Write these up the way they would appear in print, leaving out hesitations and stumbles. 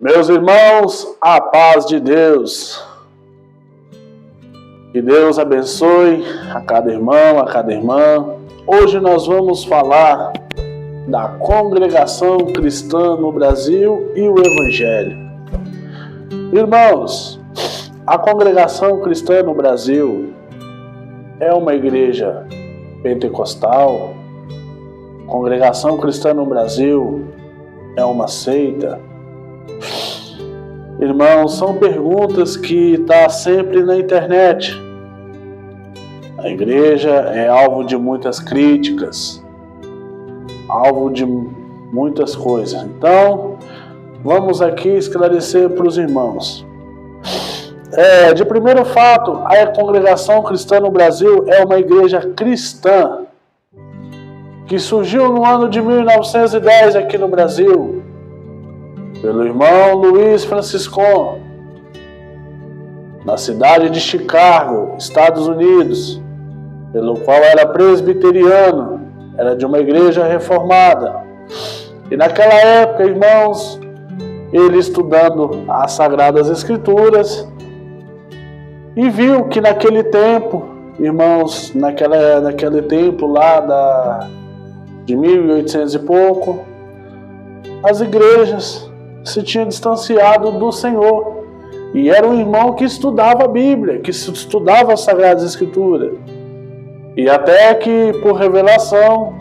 Meus irmãos, a paz de Deus. Que Deus abençoe a cada irmão, a cada irmã. Hoje nós vamos falar da congregação cristã no Brasil e o Evangelho. Irmãos, a congregação cristã no Brasil é uma igreja pentecostal. A congregação cristã no Brasil é uma seita. Irmãos, são perguntas que estão sempre na internet. A igreja é alvo de muitas críticas, alvo de muitas coisas. Então, vamos aqui esclarecer para os irmãos. De primeiro fato, a congregação cristã no Brasil é uma igreja cristã que surgiu no ano de 1910 aqui no Brasil, pelo irmão Luiz Franciscon, na cidade de Chicago, Estados Unidos, pelo qual era presbiteriano, era de uma igreja reformada. E naquela época, irmãos, ele estudando as Sagradas Escrituras, e viu que naquele tempo, irmãos, naquele tempo lá de 1800 e pouco, as igrejas se tinham distanciado do Senhor. E era um irmão que estudava a Bíblia, que estudava as Sagradas Escrituras. E até que, por revelação,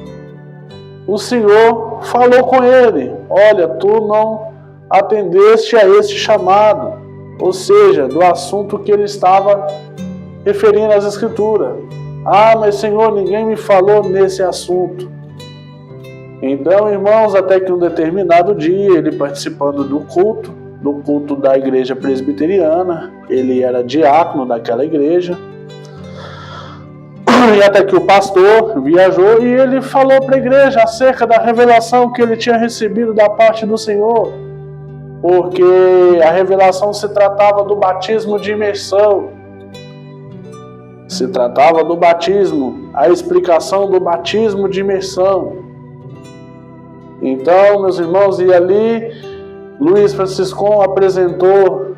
o Senhor falou com ele: olha, tu não atendeste a este chamado. Ou seja, do assunto que ele estava referindo às Escrituras. Ah, mas Senhor, ninguém me falou nesse assunto. Então, irmãos, até que um determinado dia, ele participando do culto da igreja presbiteriana, ele era diácono daquela igreja, e até que o pastor viajou e ele falou para a igreja acerca da revelação que ele tinha recebido da parte do Senhor, porque a revelação se tratava do batismo de imersão, se tratava do batismo, a explicação do batismo de imersão. Então, meus irmãos, e ali Luiz Franciscon apresentou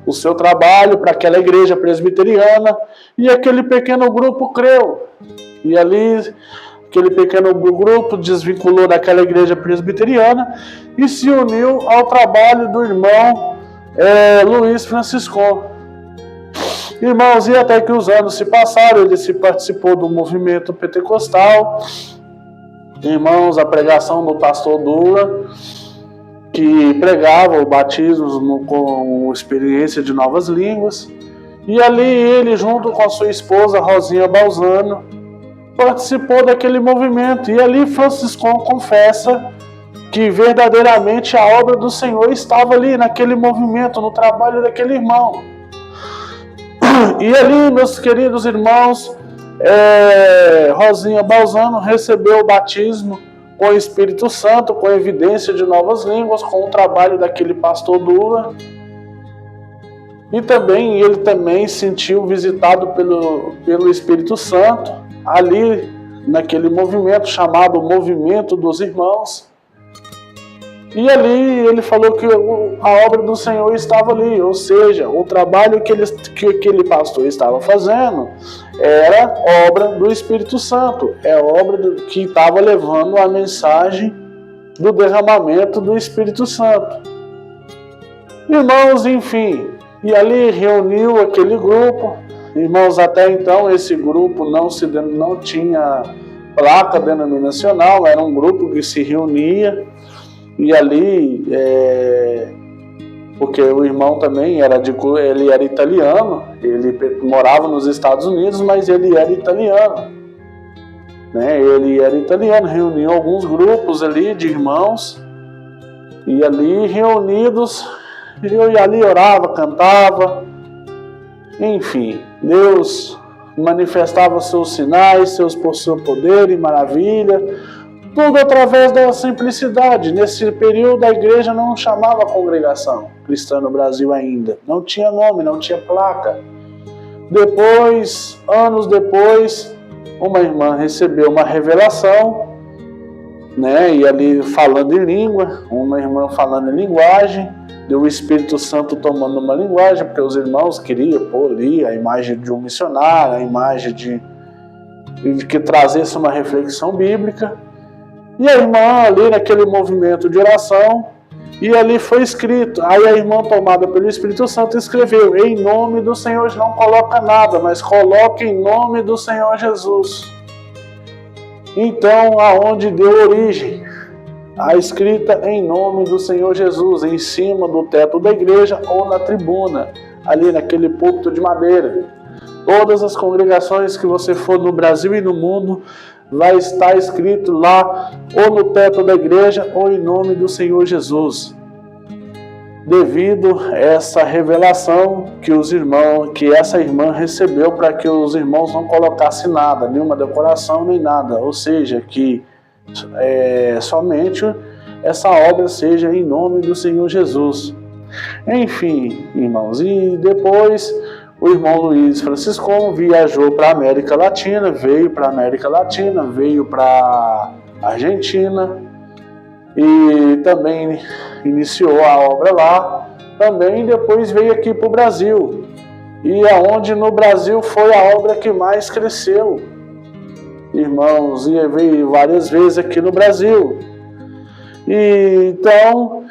o seu trabalho para aquela igreja presbiteriana, e aquele pequeno grupo creu. E ali, aquele pequeno grupo desvinculou daquela igreja presbiteriana e se uniu ao trabalho do irmão Luiz Franciscon. Irmãos, e até que os anos se passaram, ele se participou do movimento pentecostal. Irmãos, a pregação do pastor Dula, que pregava o batismo com experiência de novas línguas, e ali ele, junto com a sua esposa Rosinha Balzano, participou daquele movimento. E ali Franciscon confessa que verdadeiramente a obra do Senhor estava ali naquele movimento, no trabalho daquele irmão. E ali, meus queridos irmãos, Rosinha Balzano recebeu o batismo com o Espírito Santo, com evidência de novas línguas, com o trabalho daquele pastor Dula. E também ele também sentiu visitado pelo Espírito Santo ali naquele movimento chamado Movimento dos Irmãos. E ali ele falou que a obra do Senhor estava ali, ou seja, o trabalho que aquele pastor estava fazendo era obra do Espírito Santo, obra que estava levando a mensagem do derramamento do Espírito Santo. Irmãos, enfim, e ali reuniu aquele grupo. Irmãos, até então esse grupo não tinha placa denominacional, era um grupo que se reunia. E ali, porque o irmão também ele era italiano, ele morava nos Estados Unidos, mas ele era italiano, né? Ele era italiano, reuniu alguns grupos ali de irmãos, e ali reunidos, e ali orava, cantava, enfim, Deus manifestava seus sinais, seu poder e maravilha, tudo através da simplicidade. Nesse período a igreja não chamava congregação cristã no Brasil ainda. Não tinha nome, não tinha placa. Anos depois, uma irmã recebeu uma revelação né? E ali falando em língua, uma irmã falando em linguagem, e o Espírito Santo tomando uma linguagem, porque os irmãos queriam pôr ali a imagem de um missionário, a imagem de que trazesse uma reflexão bíblica. E a irmã ali naquele movimento de oração, e ali foi escrito, aí a irmã tomada pelo Espírito Santo escreveu, em nome do Senhor, não coloca nada, mas coloca em nome do Senhor Jesus. Então, aonde deu origem a escrita em nome do Senhor Jesus, em cima do teto da igreja ou na tribuna, ali naquele púlpito de madeira. Todas as congregações que você for no Brasil e no mundo, vai estar escrito lá, ou no teto da igreja, ou em nome do Senhor Jesus. Devido a essa revelação que essa irmã recebeu para que os irmãos não colocassem nada, nenhuma decoração, nem nada. Ou seja, que somente essa obra seja em nome do Senhor Jesus. Enfim, irmãos, e depois o irmão Luiz Franciscon viajou para a América Latina, veio para a Argentina e também iniciou a obra lá, também depois veio aqui para o Brasil, e aonde no Brasil foi a obra que mais cresceu, irmãos, e veio várias vezes aqui no Brasil. E então,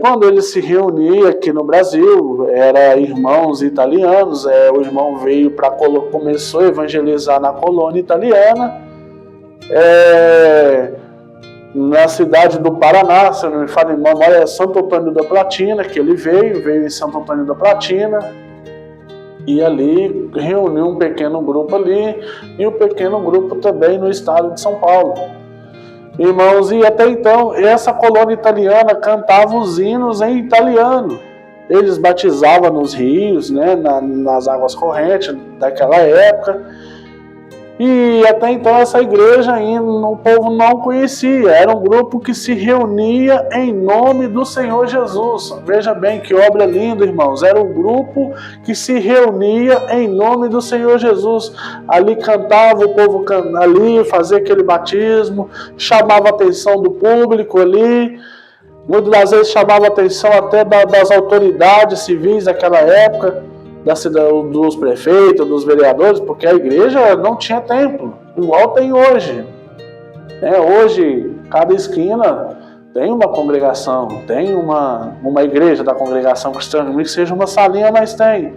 quando ele se reunia aqui no Brasil, era irmãos italianos, o irmão veio começou a evangelizar na colônia italiana, na cidade do Paraná, se eu não me falo em memória, é Santo Antônio da Platina, que ele veio em Santo Antônio da Platina, e ali reuniu um pequeno grupo ali, e um pequeno grupo também no estado de São Paulo. Irmãos, e até então, essa colônia italiana cantava os hinos em italiano. Eles batizavam nos rios, né, nas águas correntes daquela época. E até então essa igreja ainda o povo não conhecia. Era um grupo que se reunia em nome do Senhor Jesus. Veja bem que obra linda, irmãos. Era um grupo que se reunia em nome do Senhor Jesus. Ali cantava, o povo ali fazia aquele batismo, chamava a atenção do público ali. Muitas das vezes chamava a atenção até das autoridades civis daquela época, dos prefeitos, dos vereadores, porque a igreja não tinha templo, igual tem hoje. Hoje, cada esquina tem uma congregação, tem uma igreja da congregação cristã, que seja uma salinha, mas tem.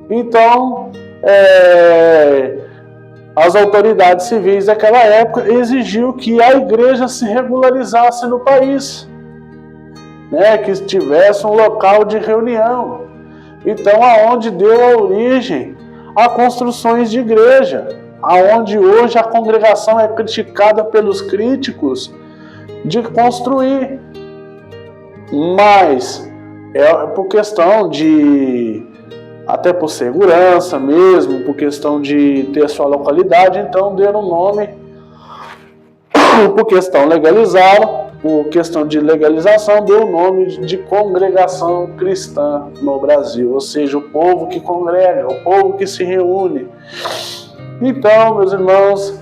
Então, as autoridades civis daquela época exigiu que a igreja se regularizasse no país, que tivesse um local de reunião. Então, aonde deu a origem a construções de igreja, aonde hoje a congregação é criticada pelos críticos de construir, mas por questão até por segurança mesmo, por questão de ter sua localidade, então deram nome, por questão de legalização, deu o nome de congregação cristã no Brasil, ou seja, o povo que congrega, o povo que se reúne. Então, meus irmãos,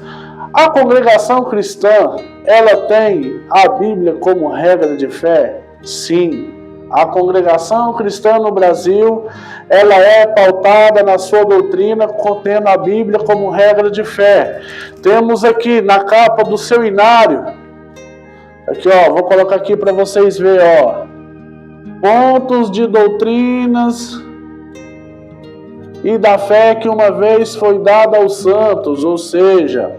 a congregação cristã, ela tem a Bíblia como regra de fé? Sim. A congregação cristã no Brasil, ela é pautada na sua doutrina, contendo a Bíblia como regra de fé. Temos aqui na capa do seu inário, aqui, vou colocar aqui para vocês verem, pontos de doutrinas e da fé que uma vez foi dada aos santos, ou seja,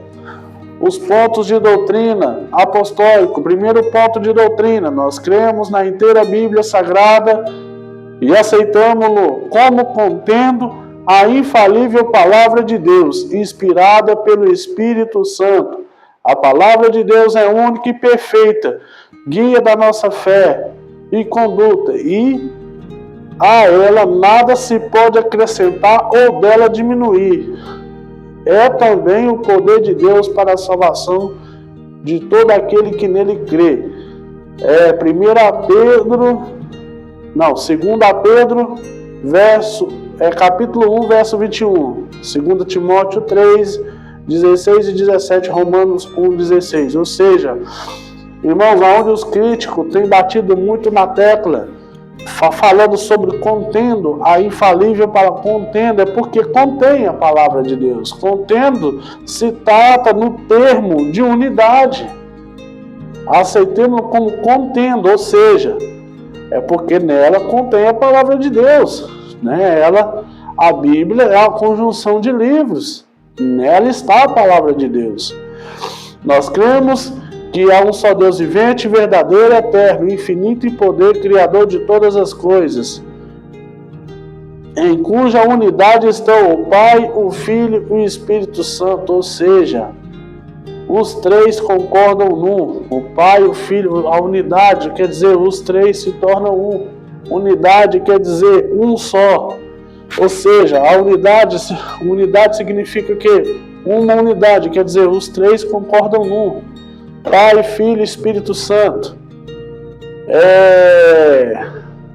os pontos de doutrina apostólico. Primeiro ponto de doutrina: nós cremos na inteira Bíblia Sagrada e aceitamos-lo como contendo a infalível Palavra de Deus, inspirada pelo Espírito Santo. A Palavra de Deus é única e perfeita, guia da nossa fé e conduta, e a ela nada se pode acrescentar ou dela diminuir. É também o poder de Deus para a salvação de todo aquele que nele crê. 2 Pedro, capítulo 1, verso 21. 2 Timóteo 3, 16 e 17, Romanos 1,16. Ou seja, irmãos, onde os críticos têm batido muito na tecla, falando sobre contendo, a infalível para contendo é porque contém a palavra de Deus. Contendo se trata no termo de unidade. Aceitemos como contendo, ou seja, é porque nela contém a palavra de Deus. Né? A Bíblia é a conjunção de livros. Nela está a palavra de Deus. Nós cremos que há um só Deus vivente, verdadeiro, eterno, infinito em poder, criador de todas as coisas, em cuja unidade estão o Pai, o Filho e o Espírito Santo, ou seja, os três concordam num. O Pai, o Filho, a unidade, quer dizer, os três se tornam um. Unidade quer dizer um só. Ou seja, a unidade significa que uma unidade, quer dizer, os três concordam num. Pai, Filho e Espírito Santo.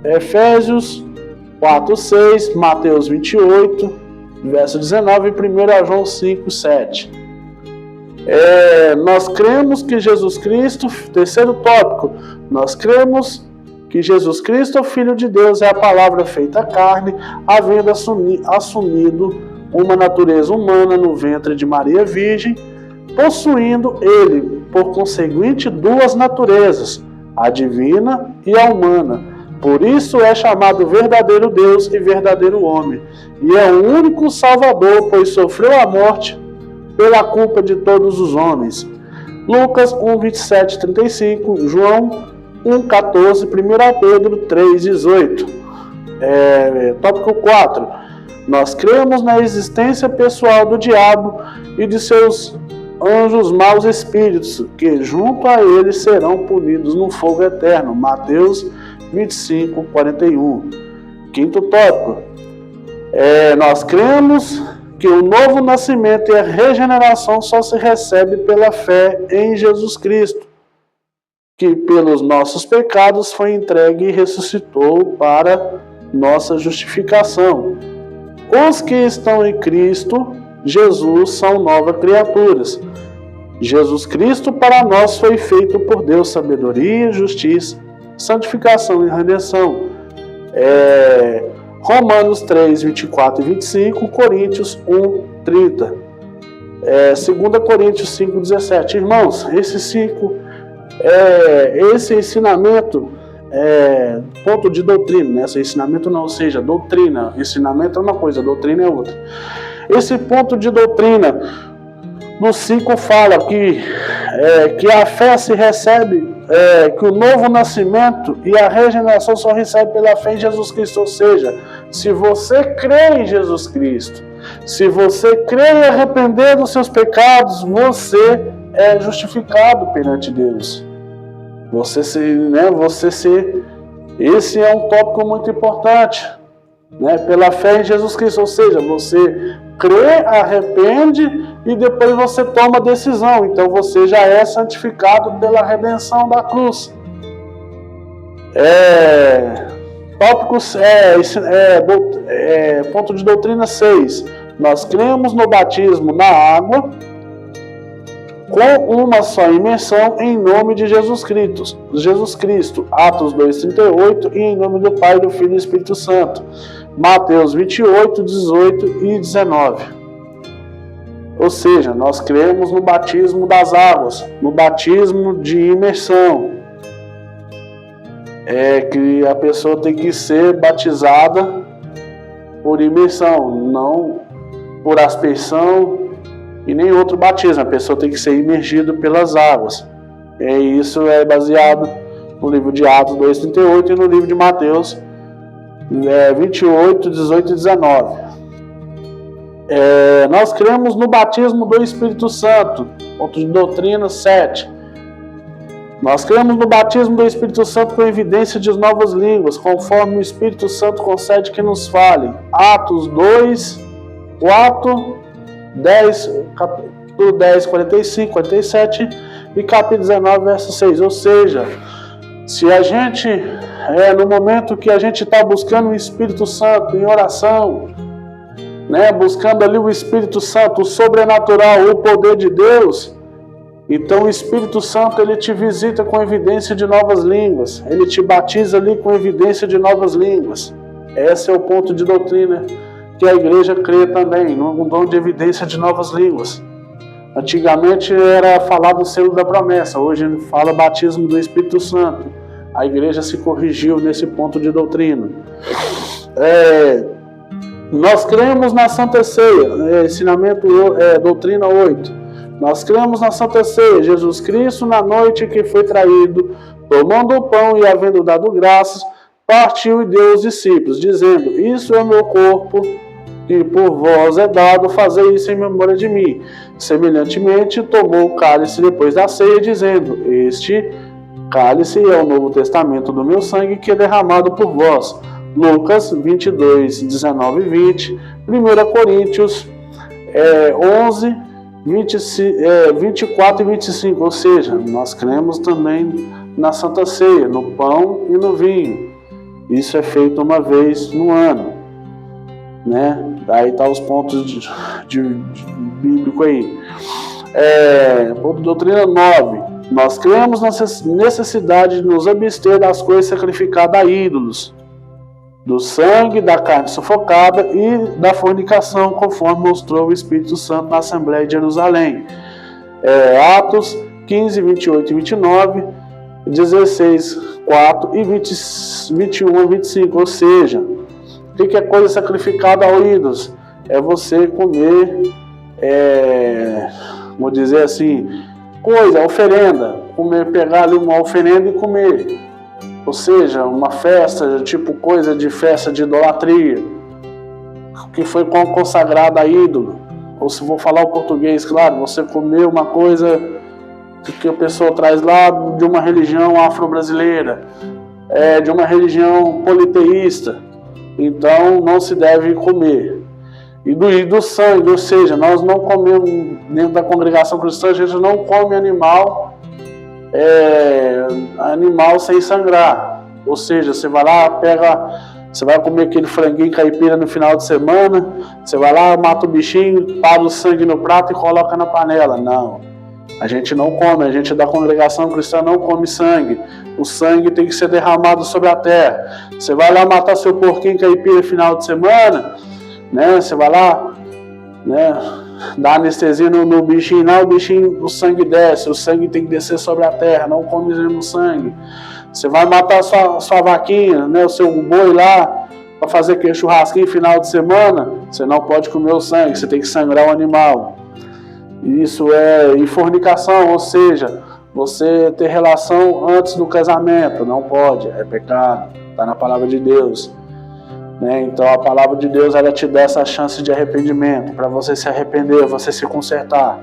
Efésios 4:6, Mateus 28, verso 19 e 1 João 5:7. Nós cremos que Jesus Cristo, terceiro tópico, nós cremos que Jesus Cristo, o Filho de Deus, é a palavra feita carne, havendo assumido uma natureza humana no ventre de Maria Virgem, possuindo ele, por conseguinte, duas naturezas, a divina e a humana. Por isso é chamado verdadeiro Deus e verdadeiro homem, e é o único Salvador, pois sofreu a morte pela culpa de todos os homens. Lucas 1:27-35, João 1:14, 1 Pedro 3:18. Tópico 4. Nós cremos na existência pessoal do diabo e de seus anjos maus espíritos, que junto a eles serão punidos no fogo eterno. Mateus 25:41. Quinto tópico. Nós cremos que o novo nascimento e a regeneração só se recebe pela fé em Jesus Cristo, que pelos nossos pecados foi entregue e ressuscitou para nossa justificação. Os que estão em Cristo Jesus são novas criaturas. Jesus Cristo para nós foi feito por Deus sabedoria, justiça, santificação e redenção. Romanos 3:24-25, Coríntios 1:30. 2 Coríntios 5:17. Irmãos, esse ensinamento ponto de doutrina, né? Esse ensinamento não, ou seja, doutrina. Ensinamento é uma coisa, doutrina é outra. Esse ponto de doutrina no 5 fala que a fé se recebe, que o novo nascimento e a regeneração só recebe pela fé em Jesus Cristo. Ou seja, se você crê em Jesus Cristo, se você crê e arrepender dos seus pecados, você é justificado perante Deus. Esse é um tópico muito importante, né? Pela fé em Jesus Cristo, ou seja, você crê, arrepende e depois você toma decisão. Então você já é santificado pela redenção da cruz. Ponto de doutrina 6. Nós cremos no batismo na água com uma só imersão em nome de Jesus Cristo. Atos 2:38 e em nome do Pai, do Filho e do Espírito Santo. Mateus 28, 18 e 19. Ou seja, nós cremos no batismo das águas, no batismo de imersão. Que a pessoa tem que ser batizada por imersão, não por aspersão e nem outro batismo. A pessoa tem que ser imergida pelas águas. E isso é baseado no livro de Atos 2:38 e no livro de Mateus 28, 18 e 19. Nós cremos no batismo do Espírito Santo. Ponto de doutrina 7. Nós cremos no batismo do Espírito Santo com evidência de novas línguas, conforme o Espírito Santo concede que nos fale. Atos 2, 4, 10, capítulo 10, 45, 47 e capítulo 19, verso 6. Ou seja, se a gente, no momento que a gente está buscando o Espírito Santo em oração, né, buscando ali o Espírito Santo, o sobrenatural, o poder de Deus, então o Espírito Santo ele te visita com evidência de novas línguas, ele te batiza ali com evidência de novas línguas. Esse é o ponto de doutrina que a igreja crê também, no dom de evidência de novas línguas. Antigamente era falado o selo da promessa, hoje fala batismo do Espírito Santo. A igreja se corrigiu nesse ponto de doutrina. Nós cremos na Santa Ceia, ensinamento, doutrina 8. Nós cremos na Santa Ceia, Jesus Cristo, na noite que foi traído, tomando o pão e havendo dado graças, partiu e deu aos discípulos, dizendo: isso é meu corpo, que por vós é dado, fazei isso em memória de mim. Semelhantemente, tomou o cálice depois da ceia, dizendo: este cálice é o Novo Testamento do meu sangue, que é derramado por vós. Lucas 22, 19 e 20, 1 Coríntios 11, 24 e 25, ou seja, nós cremos também na Santa Ceia, no pão e no vinho. Isso é feito uma vez no ano, né? Aí tá os pontos de bíblico aí. Ponto de doutrina 9. Nós cremos na necessidade de nos abster das coisas sacrificadas a ídolos, do sangue, da carne sufocada e da fornicação, conforme mostrou o Espírito Santo na Assembleia de Jerusalém. Atos 15, 28 e 29, 16, 4 e 21 a 25. Ou seja, o que é coisa sacrificada a ídolos? É você comer, vou dizer assim, oferenda, pegar ali uma oferenda e comer. Ou seja, uma festa, tipo coisa de festa de idolatria, que foi consagrada a ídolo. Ou se vou falar o português, claro, você comer uma coisa que a pessoa traz lá de uma religião afro-brasileira, de uma religião politeísta. Então não se deve comer. E do sangue, ou seja, nós não comemos, dentro da congregação cristã, a gente não come animal sem sangrar. Ou seja, você vai lá, você vai comer aquele franguinho caipira no final de semana, você vai lá, mata o bichinho, para o sangue no prato e coloca na panela. Não, a gente não come, a gente da congregação cristã não come sangue. O sangue tem que ser derramado sobre a terra. Você vai lá matar seu porquinho caipira no final de semana, né? Você vai lá, né, dá anestesia no bichinho, o sangue desce, o sangue tem que descer sobre a terra, não come o sangue. Você vai matar sua vaquinha, né, o seu boi lá, para fazer aquele churrasquinho final de semana, você não pode comer o sangue, você tem que sangrar o animal. Isso e fornicação, ou seja, você ter relação antes do casamento, não pode, é pecado, está na palavra de Deus. Então a palavra de Deus ela te dá essa chance de arrependimento, para você se arrepender, você se consertar.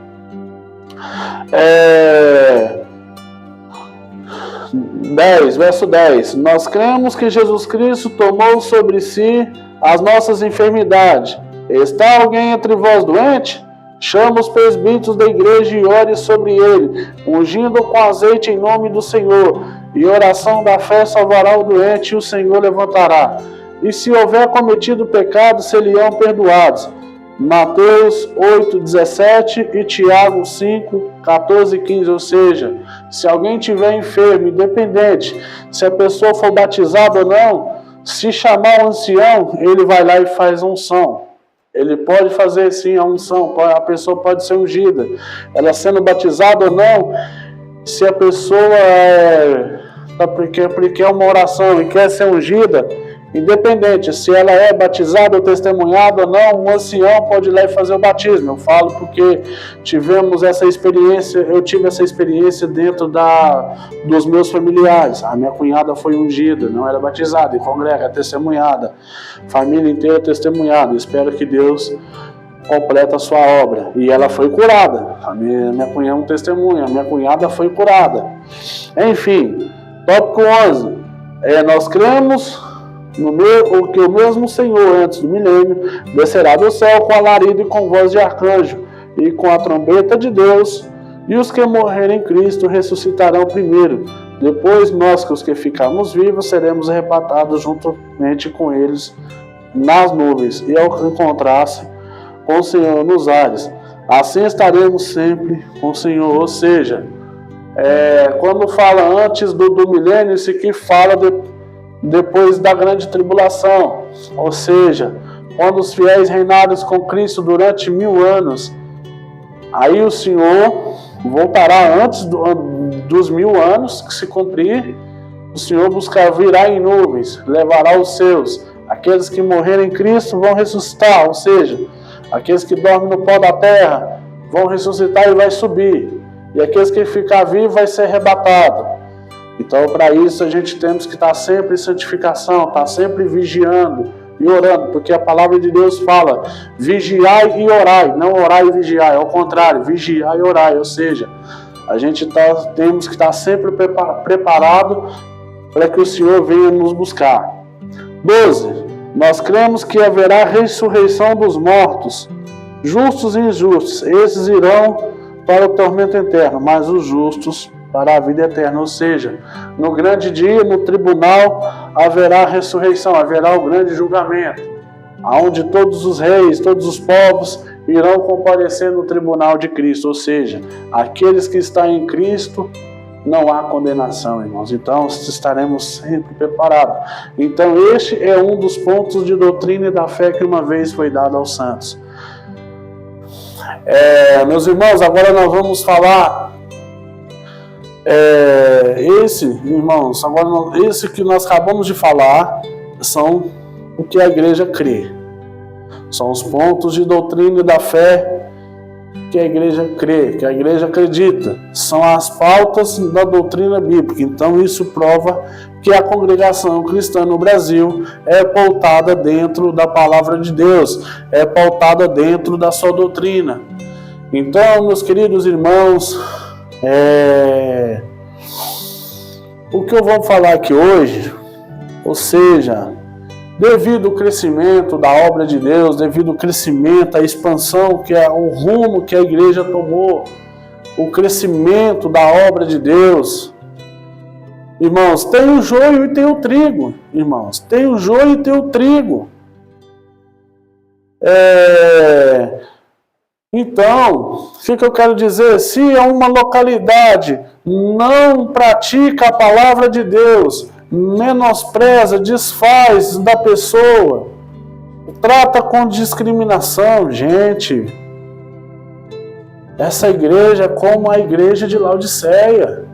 10, verso 10. Nós cremos que Jesus Cristo tomou sobre si as nossas enfermidades. Está alguém entre vós doente? Chama os presbíteros da igreja e ore sobre ele, ungindo com azeite em nome do Senhor. E oração da fé salvará o doente, e o Senhor levantará. E se houver cometido pecado, serão perdoados. Mateus 8, 17 e Tiago 5, 14 e 15. Ou seja, se alguém estiver enfermo, independente se a pessoa for batizada ou não, se chamar o ancião, ele vai lá e faz a unção. Ele pode fazer sim a unção, a pessoa pode ser ungida. Ela sendo batizada ou não, se a pessoa porque é uma oração e quer ser ungida, independente se ela é batizada ou testemunhada ou não, um ancião pode ir lá e fazer o batismo. Eu falo porque tivemos essa experiência, eu tive essa experiência dentro dos meus familiares. A minha cunhada foi ungida, não era batizada, e congrega, testemunhada, família inteira testemunhada. Espero que Deus complete a sua obra. E ela foi curada. A minha cunhada é um testemunho, a minha cunhada foi curada. Enfim, tópico 11. Nós cremos que o mesmo Senhor, antes do milênio, descerá do céu com alarido e com voz de arcanjo, e com a trombeta de Deus, e os que morrerem em Cristo ressuscitarão primeiro. Depois nós, que os que ficarmos vivos, seremos arrebatados juntamente com eles nas nuvens, e ao encontrar-se com o Senhor nos ares, assim estaremos sempre com o Senhor. Ou seja, quando fala antes do milênio, isso aqui fala depois da grande tribulação. Ou seja, quando os fiéis reinarem com Cristo durante 1000 anos, aí o Senhor voltará antes dos 1000 anos que se cumprir. O Senhor virá em nuvens, levará os seus. Aqueles que morrerem em Cristo vão ressuscitar, ou seja, aqueles que dormem no pó da terra vão ressuscitar e vai subir. E aqueles que ficar vivos vai ser arrebatado. Então, para isso, a gente temos que estar sempre em santificação, estar sempre vigiando e orando, porque a palavra de Deus fala, vigiai e orai, não orai e vigiai, ao contrário, vigiai e orai, ou seja, a gente temos que estar sempre preparado para que o Senhor venha nos buscar. 12. Nós cremos que haverá ressurreição dos mortos, justos e injustos. Esses irão para o tormento eterno, mas os justos para a vida eterna. Ou seja, no grande dia, no tribunal, haverá ressurreição, haverá o grande julgamento, onde todos os reis, todos os povos irão comparecer no tribunal de Cristo. Ou seja, aqueles que estão em Cristo, não há condenação, irmãos. Então, estaremos sempre preparados. Então, este é um dos pontos de doutrina e da fé que uma vez foi dado aos santos. Meus irmãos, agora nós vamos falar irmãos, agora esse que nós acabamos de falar são o que a igreja crê. São os pontos de doutrina e da fé que a igreja crê, que a igreja acredita. São as pautas da doutrina bíblica. Então isso prova que a congregação cristã no Brasil é pautada dentro da palavra de Deus, é pautada dentro da sua doutrina. Então, meus queridos irmãos, o que eu vou falar aqui hoje, ou seja, devido ao crescimento da obra de Deus, devido ao crescimento, à expansão, que é o rumo que a igreja tomou, o crescimento da obra de Deus, irmãos, tem o joio e tem o trigo, irmãos, tem o joio e tem o trigo. Então, o que eu quero dizer? Se uma localidade não pratica a palavra de Deus, menospreza, desfaz da pessoa, trata com discriminação, gente, essa igreja é como a igreja de Laodiceia.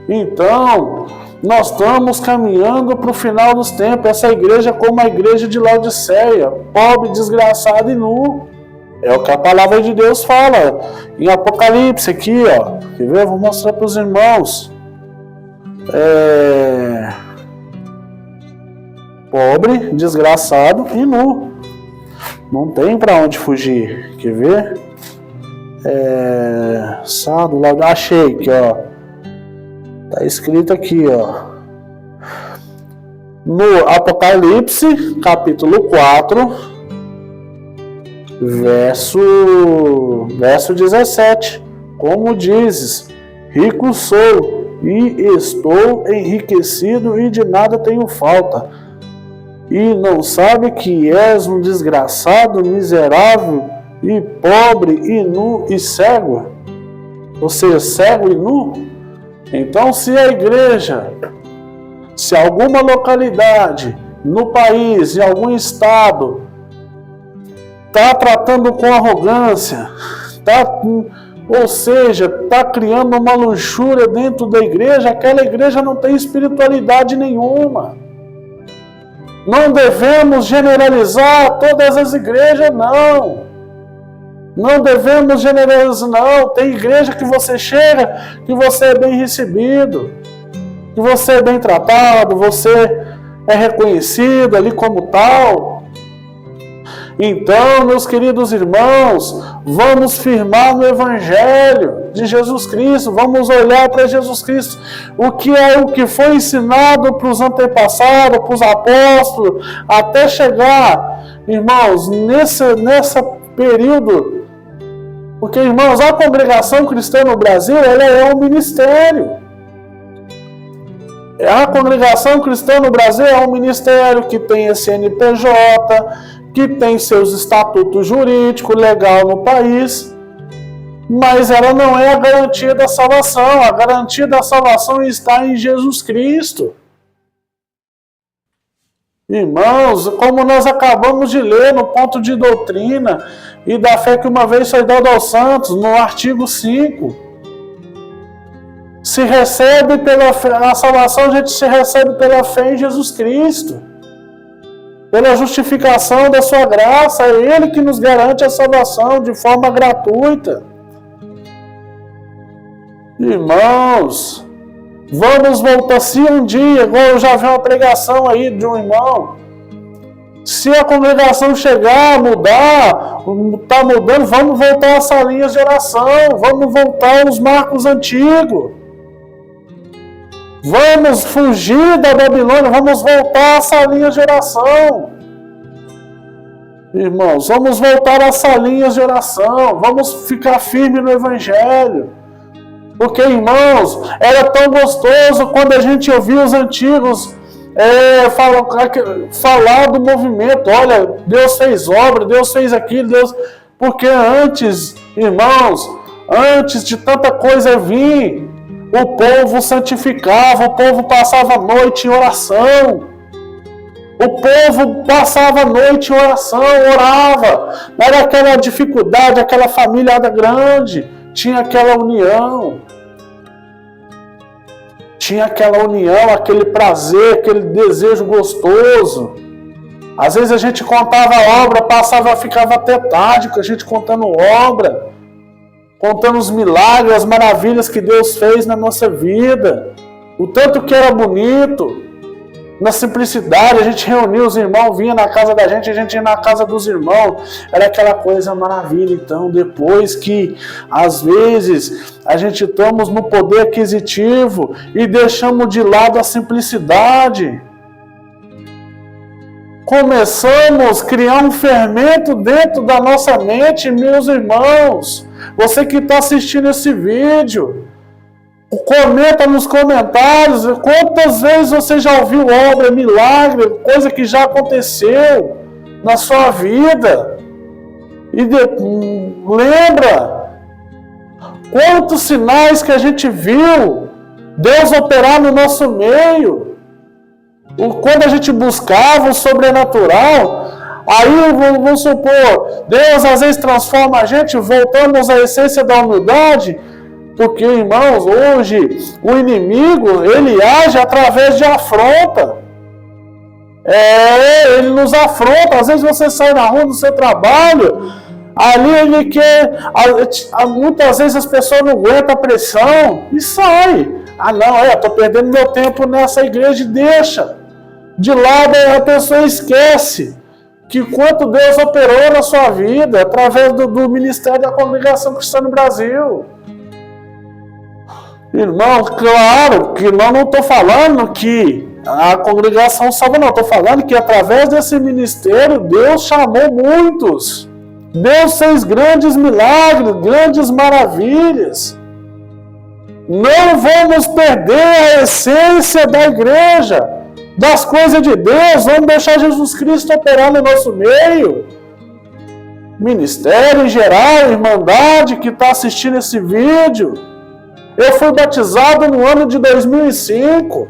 Então, nós estamos caminhando para o final dos tempos. Essa igreja é como a igreja de Laodiceia, pobre, desgraçada e nu. É o que a palavra de Deus fala em Apocalipse aqui, ó. Quer ver? Eu vou mostrar para os irmãos. Pobre, desgraçado e nu. Não tem para onde fugir. Quer ver? Achei aqui, ó. Tá escrito aqui, ó. No Apocalipse, capítulo 4, verso 17. Como dizes, rico sou e estou enriquecido e de nada tenho falta. E não sabe que és um desgraçado, miserável e pobre e nu e cego? Ou seja, cego e nu? Então, se a igreja, se alguma localidade no país, em algum estado, está tratando com arrogância, ou seja, está criando uma luxúria dentro da igreja, aquela igreja não tem espiritualidade nenhuma. Não devemos generalizar todas as igrejas, não. Não devemos generalizar, não. Tem igreja que você chega, que você é bem recebido, que você é bem tratado, você é reconhecido ali como tal. Então, meus queridos irmãos, vamos firmar no Evangelho de Jesus Cristo, vamos olhar para Jesus Cristo, o que foi ensinado para os antepassados, para os apóstolos, até chegar, irmãos, nesse período. Porque, irmãos, a congregação cristã no Brasil, ela é um ministério. A congregação cristã no Brasil é um ministério que tem CNPJ, que tem seus estatutos jurídicos, legal no país, mas ela não é a garantia da salvação. A garantia da salvação está em Jesus Cristo. Irmãos, como nós acabamos de ler no ponto de doutrina e da fé que uma vez foi dada aos santos, no artigo 5, se recebe pela fé, a salvação a gente se recebe pela fé em Jesus Cristo, pela justificação da sua graça, é Ele que nos garante a salvação de forma gratuita. Irmãos, vamos voltar, se um dia, igual eu já vi uma pregação aí de um irmão, se a congregação chegar a mudar, está mudando, vamos voltar às salinhas de oração, vamos voltar aos marcos antigos, vamos fugir da Babilônia, vamos voltar às salinhas de oração. Irmãos, vamos voltar às salinhas de oração, vamos ficar firmes no Evangelho. Porque, irmãos, era tão gostoso quando a gente ouvia os antigos falar do movimento. Olha, Deus fez obra, Deus fez aquilo, Deus... Porque antes, irmãos, antes de tanta coisa vir, o povo santificava, o povo passava a noite em oração. O povo passava a noite em oração, orava. Não era aquela dificuldade, aquela família grande. Tinha aquela união. Tinha aquela união, aquele prazer, aquele desejo gostoso. Às vezes a gente contava a obra, ficava até tarde com a gente contando obra, contando os milagres, as maravilhas que Deus fez na nossa vida. O tanto que era bonito. Na simplicidade, a gente reunia os irmãos, vinha na casa da gente, a gente ia na casa dos irmãos, era aquela coisa maravilha. Então, depois que, às vezes, a gente estamos no poder aquisitivo e deixamos de lado a simplicidade, começamos a criar um fermento dentro da nossa mente, meus irmãos. Você que está assistindo esse vídeo, comenta nos comentários quantas vezes você já ouviu obra, milagre, coisa que já aconteceu na sua vida. E lembra quantos sinais que a gente viu Deus operar no nosso meio. Quando a gente buscava o sobrenatural, aí vamos supor, Deus às vezes transforma a gente, voltamos à essência da humildade. Porque, irmãos, hoje o inimigo, ele age através de afronta. Ele nos afronta. Às vezes você sai na rua, no seu trabalho, ali ele quer... Muitas vezes as pessoas não aguentam a pressão e saem. Estou perdendo meu tempo nessa igreja e deixa. De lado a pessoa esquece que quanto Deus operou na sua vida através do Ministério da Congregação Cristã no Brasil. Irmão, claro que não estou falando que a congregação salva, não. Estou falando que através desse ministério, Deus chamou muitos. Deus fez grandes milagres, grandes maravilhas. Não vamos perder a essência da igreja, das coisas de Deus. Vamos deixar Jesus Cristo operar no nosso meio. Ministério em geral, irmandade que está assistindo esse vídeo. Eu fui batizado no ano de 2005.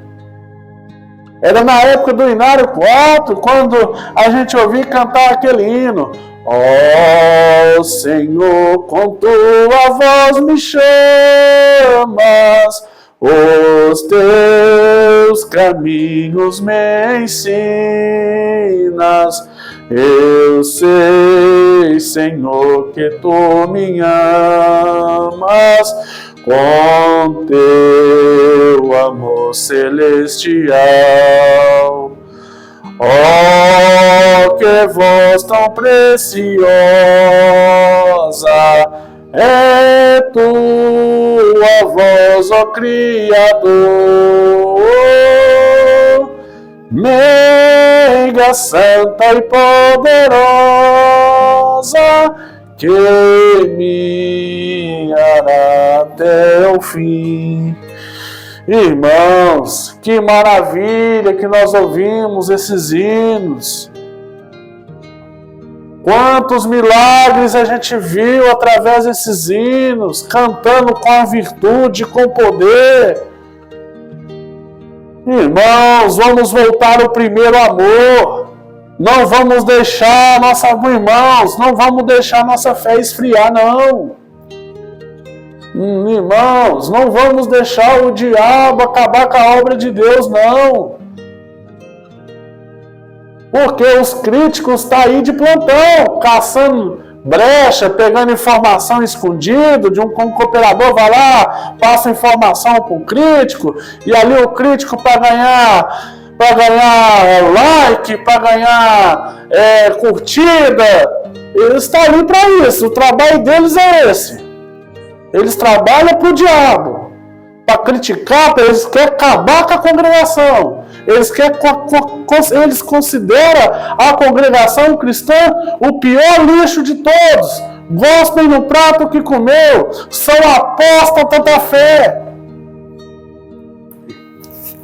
Era na época do Inário 4, quando a gente ouvia cantar aquele hino. Ó Senhor, com tua voz me chamas, os teus caminhos me ensinas. Eu sei, Senhor, que tu me amas com teu amor celestial. Oh, que voz tão preciosa é tua voz, ó Criador, meiga, santa e poderosa, que me guiará até o fim. Irmãos, que maravilha que nós ouvimos esses hinos. Quantos milagres a gente viu através desses hinos, cantando com virtude, com poder. Irmãos, vamos voltar ao primeiro amor. Não vamos deixar irmãos, não vamos deixar nossa fé esfriar, não. Irmãos, não vamos deixar o diabo acabar com a obra de Deus, não. Porque os críticos estão aí de plantão, caçando brecha, pegando informação escondida, de um cooperador vai lá, passa informação para o crítico, e ali o crítico para ganhar like, para ganhar curtida, eles estão ali para isso, o trabalho deles é esse. Eles trabalham para o diabo, para criticar, eles querem acabar com a congregação. Eles consideram a congregação cristã o pior lixo de todos. Gospem no prato que comeu, são apóstatas da fé.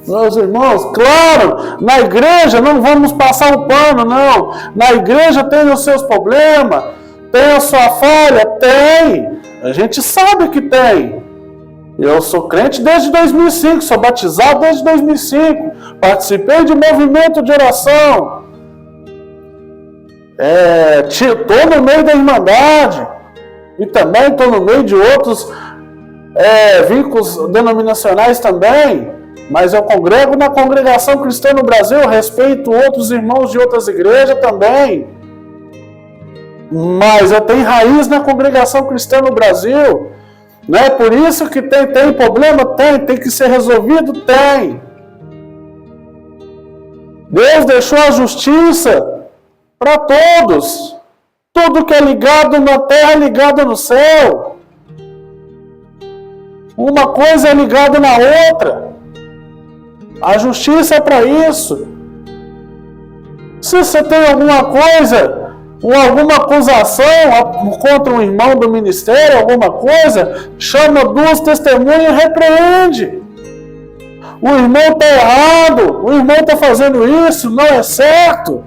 Meus irmãos, claro, na igreja não vamos passar o pano, não. Na igreja tem os seus problemas, tem a sua falha, tem. A gente sabe que tem. Eu sou crente desde 2005, sou batizado desde 2005, participei de movimento de oração, estou no meio da Irmandade e também estou no meio de outros vínculos denominacionais também, mas eu congrego na congregação cristã no Brasil, respeito outros irmãos de outras igrejas também, mas eu tenho raiz na congregação cristã no Brasil. Não é por isso que tem problema? Tem que ser resolvido? Tem. Deus deixou a justiça para todos. Tudo que é ligado na terra é ligado no céu. Uma coisa é ligada na outra. A justiça é para isso. Se você tem alguma coisa, ou alguma acusação contra um irmão do ministério, alguma coisa, chama duas testemunhas e repreende. O irmão está errado, o irmão está fazendo isso, não é certo.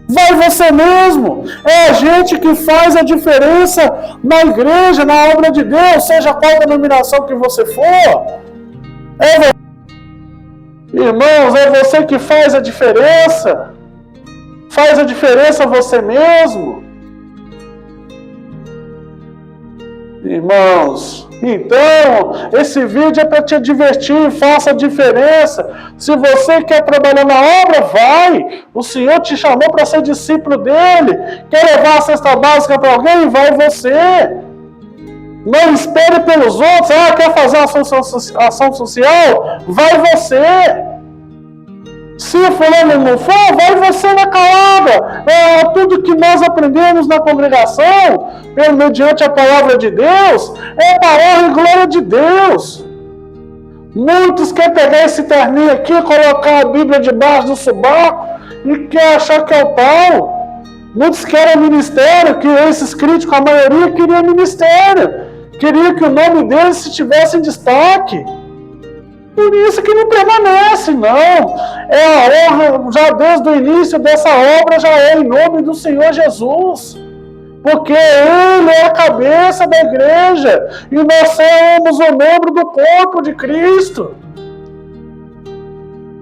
Vai você mesmo. É a gente que faz a diferença na igreja, na obra de Deus, seja qual denominação que você for. Irmãos, é você que faz a diferença. Faz a diferença você mesmo. Irmãos, então, esse vídeo é para te divertir, faça a diferença. Se você quer trabalhar na obra, vai. O Senhor te chamou para ser discípulo dele. Quer levar a cesta básica para alguém? Vai você. Não espere pelos outros. Quer fazer ação social? Vai você. Se o fulano não for, vai você na calada. Tudo que nós aprendemos na congregação, mediante a palavra de Deus, é para a honra e glória de Deus. Muitos querem pegar esse terninho aqui, colocar a Bíblia debaixo do sobaco e quer achar que é o tal. Muitos querem ministério, que esses críticos, a maioria queria ministério. Queria que o nome deles estivesse em destaque. Por isso que não permanece, não. É a honra, já desde o início dessa obra, já é em nome do Senhor Jesus. Porque Ele é a cabeça da igreja. E nós somos o membro do corpo de Cristo.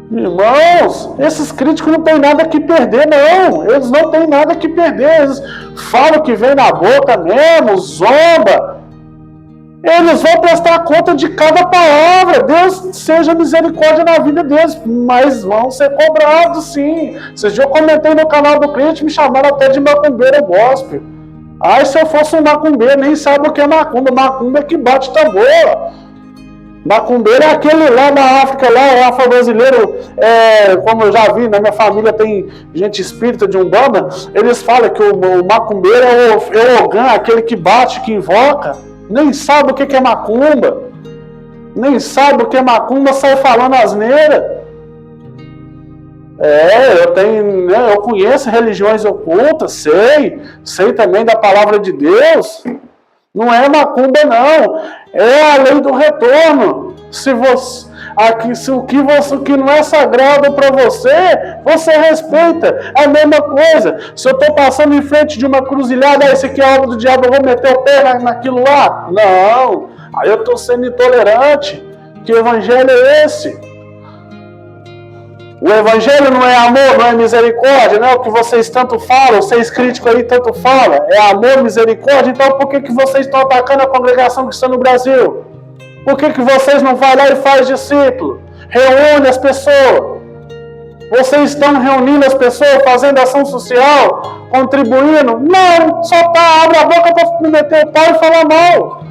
Irmãos, esses críticos não têm nada que perder, não. Eles não têm nada que perder. Eles falam que vem na boca mesmo, zomba. Eles vão prestar conta de cada palavra. Deus seja misericórdia na vida deles, mas vão ser cobrados, sim. Esses dias eu comentei no canal do crente, me chamaram até de macumbeiro gospel. Se eu fosse um macumbeiro, nem sabe o que é macumba. Macumba é que bate tambor. Macumbeiro é aquele lá na África, lá, afro-brasileiro, como eu já vi, na minha família tem gente espírita de Umbanda, eles falam que o macumbeiro é o Ogã, aquele que bate, que invoca. Nem sabe o que é macumba. Nem sabe o que é macumba, sai falando asneira. Eu conheço religiões ocultas, sei também da palavra de Deus. Não é macumba, não. É a lei do retorno. O que não é sagrado para você, você respeita. É a mesma coisa. Se eu estou passando em frente de uma cruzilhada, esse aqui é obra do diabo, eu vou meter o pé naquilo lá? Não. Aí eu estou sendo intolerante. Que evangelho é esse? O evangelho não é amor, não é misericórdia, não é o que vocês tanto falam, vocês críticos aí tanto falam. É amor, misericórdia. Então por que vocês estão atacando a congregação cristã no Brasil? Por que vocês não vão lá e faz discípulo? Reúne as pessoas. Vocês estão reunindo as pessoas, fazendo ação social, contribuindo? Não, só abre a boca para me meter o pau e falar mal.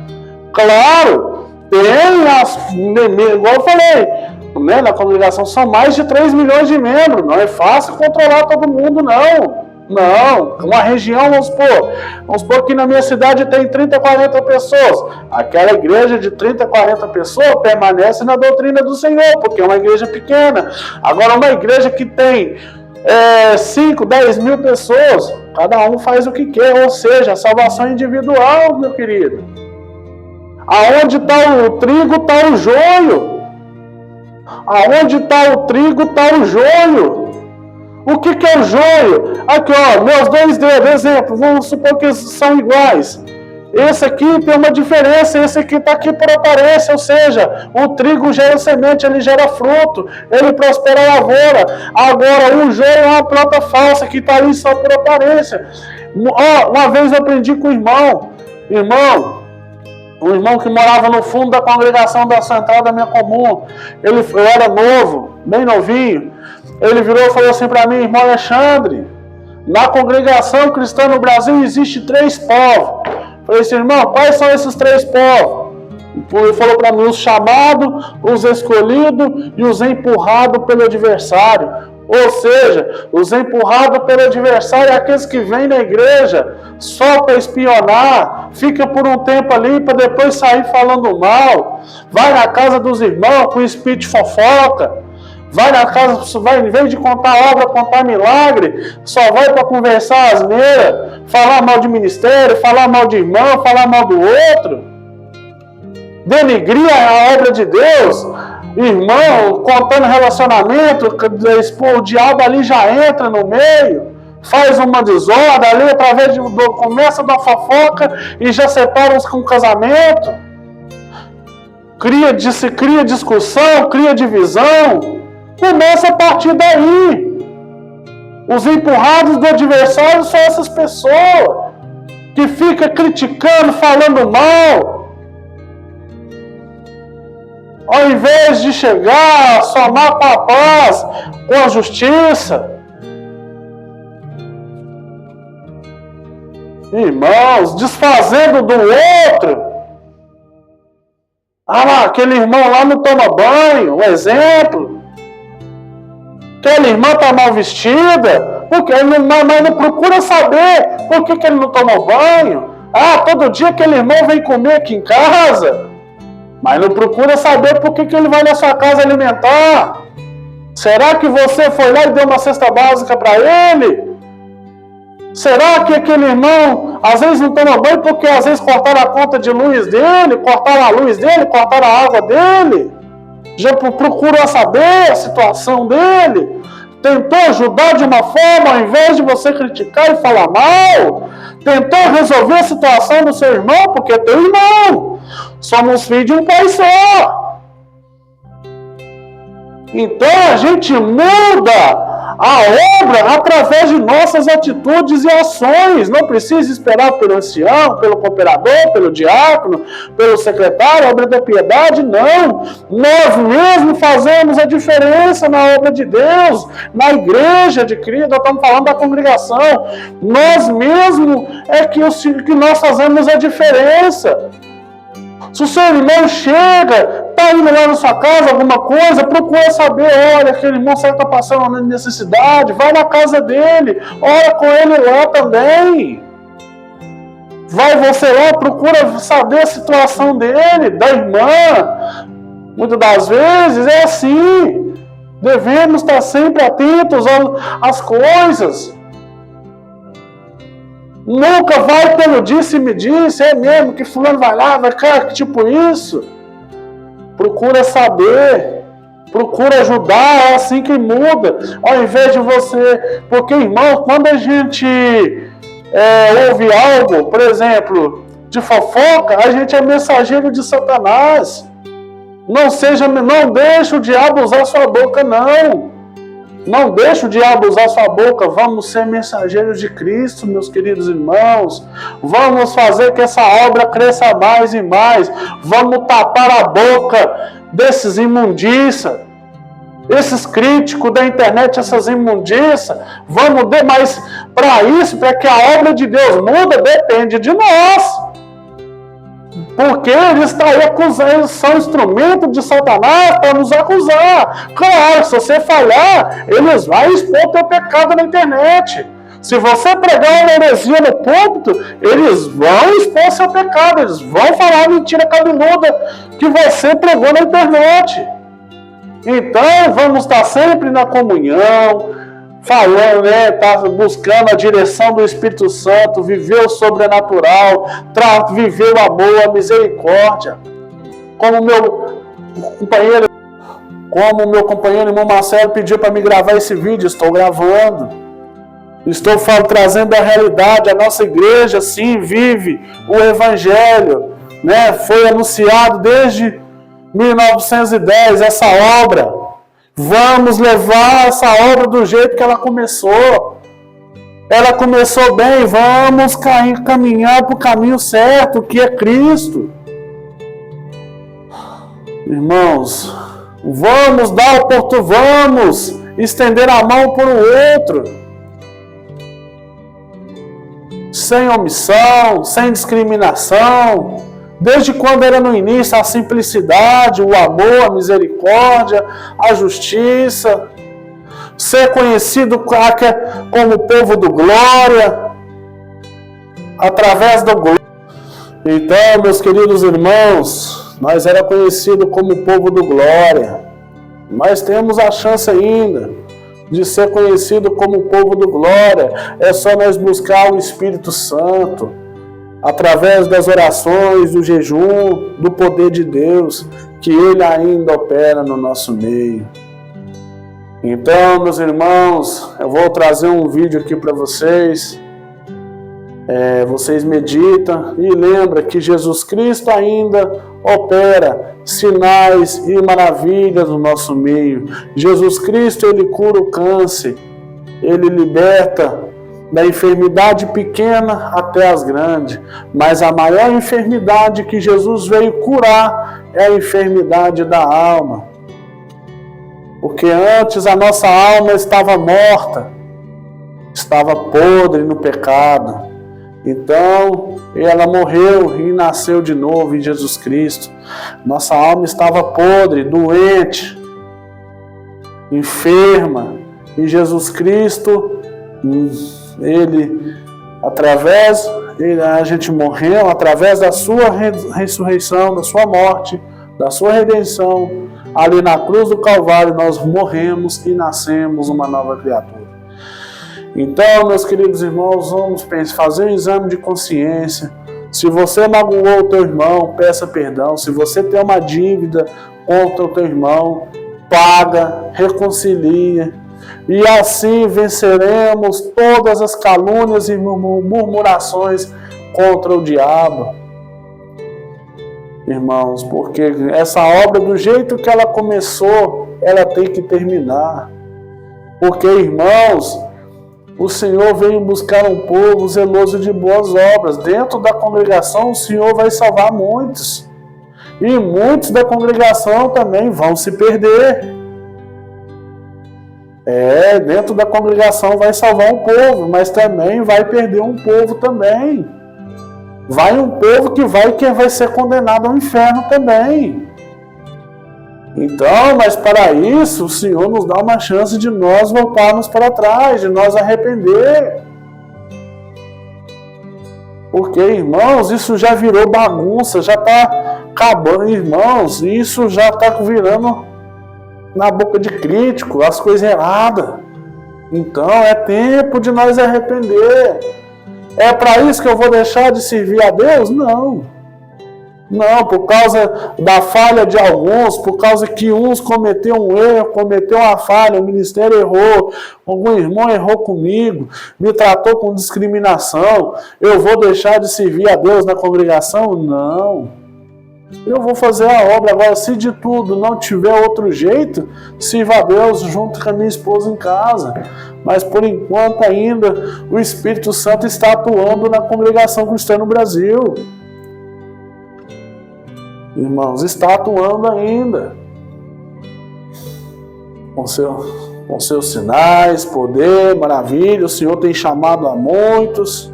Claro, igual eu falei, né, na congregação são mais de 3 milhões de membros. Não é fácil controlar todo mundo, não. Não, uma região, vamos supor que na minha cidade tem 30, 40 pessoas. Aquela igreja de 30, 40 pessoas permanece na doutrina do Senhor, porque é uma igreja pequena. Agora, uma igreja que tem 5, 10 mil pessoas, cada um faz o que quer, ou seja, a salvação individual, meu querido. Aonde está o trigo, está o joio. Aonde está o trigo, está o joio. O que é o joio? Aqui, ó, meus 2 dedos, exemplo, vamos supor que são iguais. Esse aqui tem uma diferença, esse aqui está aqui por aparência, ou seja, o trigo gera semente, ele gera fruto, ele prospera a lavoura. Agora, o joio é uma planta falsa que está ali só por aparência. Ó, uma vez eu aprendi com um irmão que morava no fundo da congregação da central da minha comum. Eu era novo, bem novinho. Ele virou e falou assim para mim: irmão Alexandre, na congregação cristã no Brasil existe 3 povos. Eu falei assim: irmão, quais são esses 3 povos? Ele falou para mim: os chamados, os escolhidos e os empurrados pelo adversário. Ou seja, os empurrados pelo adversário é aqueles que vêm na igreja só para espionar, fica por um tempo ali para depois sair falando mal, vai na casa dos irmãos com espírito de fofoca. Vai na casa, em vez de contar obra, contar milagre, só vai para conversar asneira, falar mal de ministério, falar mal de irmão, falar mal do outro. Denigrir a obra de Deus. Irmão, contando relacionamento, o diabo ali já entra no meio, faz uma desordem ali, através começa da fofoca e já separa uns com o casamento. Cria discussão, cria divisão. Começa a partir daí. Os empurrados do adversário são essas pessoas que ficam criticando, falando mal. Ao invés de chegar, somar com a paz, com a justiça. Irmãos, desfazendo do outro. Ah lá, aquele irmão lá não toma banho, um exemplo. Aquela irmã está mal vestida, porque ele mas não procura saber por que ele não tomou banho. Ah, todo dia aquele irmão vem comer aqui em casa, mas não procura saber por que ele vai na sua casa alimentar. Será que você foi lá e deu uma cesta básica para ele? Será que aquele irmão às vezes não toma banho porque às vezes cortaram a conta de luz dele, cortaram a luz dele, cortaram a água dele? Já procurou saber a situação dele? Tentou ajudar de uma forma, ao invés de você criticar e falar mal? Tentou resolver a situação do seu irmão, porque é teu irmão. Somos filhos de um pai só. Então a gente muda a obra através de nossas atitudes e ações. Não precisa esperar pelo ancião, pelo cooperador, pelo diácono, pelo secretário, a obra da piedade, não. Nós mesmos fazemos a diferença na obra de Deus, na igreja de Cristo. Nós estamos falando da congregação. Nós mesmos é que nós fazemos a diferença. Se o seu irmão chega, está indo lá na sua casa, alguma coisa, procura saber, olha, aquele irmão está passando uma necessidade, vai na casa dele, ora com ele lá também. Vai você lá, procura saber a situação dele, da irmã. Muitas das vezes é assim. Devemos estar sempre atentos às coisas. Nunca vai pelo disse-me-disse, é mesmo que fulano vai lá, vai cá, tipo isso. Procura saber. Procura ajudar, é assim que muda. Ao invés de você... Porque, irmão, quando a gente ouve algo, por exemplo, de fofoca, a gente é mensageiro de Satanás. Não deixe o diabo usar sua boca, não. Não deixe o diabo usar sua boca. Vamos ser mensageiros de Cristo, meus queridos irmãos. Vamos fazer que essa obra cresça mais e mais. Vamos tapar a boca desses imundiças, esses críticos da internet, essas imundiças. Mas para isso, para que a obra de Deus muda, depende de nós. Porque eles estão aí acusando, eles são instrumento de Satanás para nos acusar. Claro, se você falhar, eles vão expor o teu pecado na internet. Se você pregar uma heresia no púlpito, eles vão expor seu pecado, eles vão falar a mentira cabeluda que você pregou na internet. Então, vamos estar sempre na comunhão, falando, tá buscando a direção do Espírito Santo, viver o sobrenatural, viver o amor, a misericórdia. Como o meu companheiro irmão Marcelo pediu para me gravar esse vídeo, estou gravando. Estou trazendo a realidade. A nossa igreja, sim, vive o Evangelho, Foi anunciado desde 1910 essa obra. Vamos levar essa obra do jeito que ela começou. Ela começou bem, vamos caminhar para o caminho certo, que é Cristo. Irmãos, vamos vamos estender a mão para o outro. Sem omissão, sem discriminação. Desde quando era no início a simplicidade, o amor, a misericórdia, a justiça. Ser conhecido como povo do glória, através do glória. Então, meus queridos irmãos, nós era conhecido como povo do glória. Nós temos a chance ainda de ser conhecido como povo do glória. É só nós buscar o Espírito Santo, através das orações, do jejum, do poder de Deus, que Ele ainda opera no nosso meio. Então, meus irmãos, eu vou trazer um vídeo aqui para vocês. Vocês meditam e lembram que Jesus Cristo ainda opera sinais e maravilhas no nosso meio. Jesus Cristo, Ele cura o câncer, Ele liberta da enfermidade pequena até as grandes. Mas a maior enfermidade que Jesus veio curar é a enfermidade da alma. Porque antes a nossa alma estava morta, estava podre no pecado. Então, ela morreu e nasceu de novo em Jesus Cristo. Nossa alma estava podre, doente, enferma. E Jesus Cristo, a gente morreu através da sua ressurreição, da sua morte, da sua redenção. Ali na cruz do Calvário nós morremos e nascemos uma nova criatura. Então, meus queridos irmãos, vamos fazer um exame de consciência. Se você magoou o teu irmão, peça perdão. Se você tem uma dívida contra o teu irmão, paga, reconcilia. E assim venceremos todas as calúnias e murmurações contra o diabo. Irmãos, porque essa obra, do jeito que ela começou, ela tem que terminar. Porque, irmãos, o Senhor veio buscar um povo zeloso de boas obras. Dentro da congregação, o Senhor vai salvar muitos. E muitos da congregação também vão se perder. Dentro da congregação vai salvar um povo, mas também vai perder um povo também. Vai um povo que vai ser condenado ao inferno também. Então, mas para isso, o Senhor nos dá uma chance de nós voltarmos para trás, de nós arrepender. Porque, irmãos, isso já virou bagunça, já está acabando, irmãos, isso já está virando na boca de crítico, as coisas erradas. Então, é tempo de nós arrepender. É para isso que eu vou deixar de servir a Deus? Não. Não, por causa da falha de alguns, por causa que uns cometeram um erro, cometeu uma falha, o ministério errou, algum irmão errou comigo, me tratou com discriminação, eu vou deixar de servir a Deus na congregação? Não. Eu vou fazer a obra. Agora, se de tudo não tiver outro jeito, sirva a Deus junto com a minha esposa em casa. Mas, por enquanto ainda, o Espírito Santo está atuando na congregação cristã no Brasil. Irmãos, está atuando ainda. Com seus sinais, poder, maravilha. O Senhor tem chamado a muitos.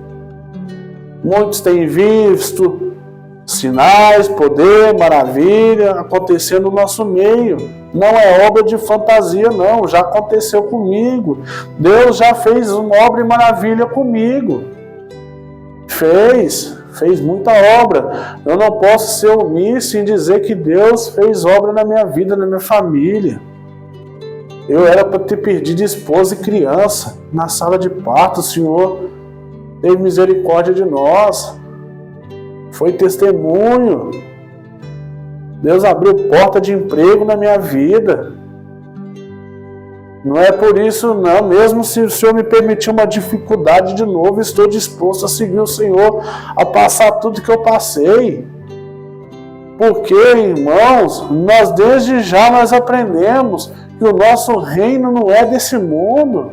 Muitos têm visto sinais, poder, maravilha acontecendo no nosso meio. Não é obra de fantasia, não. Já aconteceu comigo. Deus já fez uma obra e maravilha comigo. Fez muita obra. Eu não posso ser omisso em dizer que Deus fez obra na minha vida, na minha família. Eu era para ter perdido esposa e criança na sala de parto. O Senhor teve misericórdia de nós. Foi testemunho. Deus abriu porta de emprego na minha vida. Não é por isso não, mesmo se o Senhor me permitir uma dificuldade de novo, estou disposto a seguir o Senhor, a passar tudo que eu passei. Porque, irmãos, nós desde já nós aprendemos que o nosso reino não é desse mundo.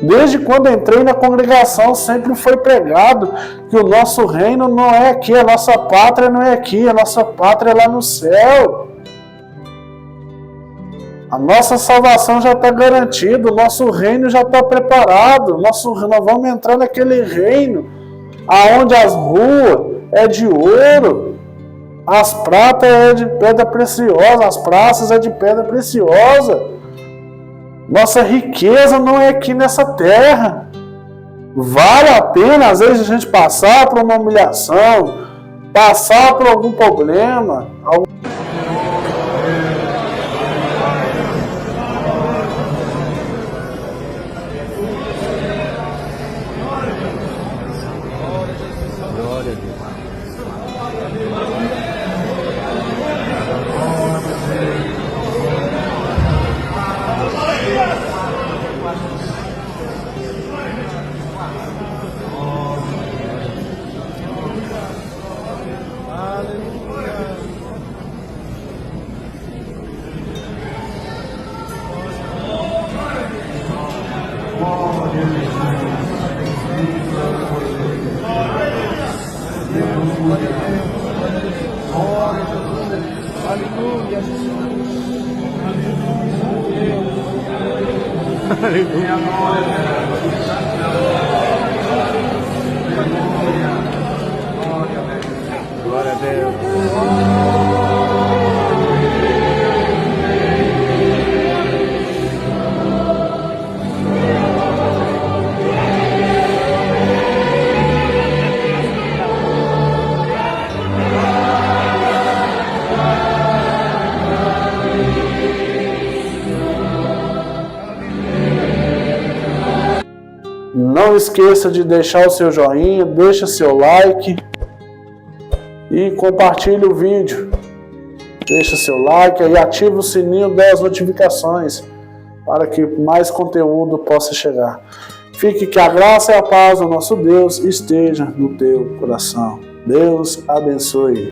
Desde quando entrei na congregação sempre foi pregado que o nosso reino não é aqui, a nossa pátria não é aqui, a nossa pátria é lá no céu. A nossa salvação já está garantida, o nosso reino já está preparado. Nós vamos entrar naquele reino aonde as ruas é de ouro, as pratas é de pedra preciosa, as praças é de pedra preciosa. Nossa riqueza não é aqui nessa terra. Vale a pena, às vezes, a gente passar por uma humilhação, passar por algum problema, Glória a Deus. Não esqueça de deixar o seu joinha, deixa seu like e compartilhe o vídeo. Deixa seu like e ativa o sininho das notificações para que mais conteúdo possa chegar. Fique que a graça e a paz do nosso Deus esteja no teu coração. Deus abençoe.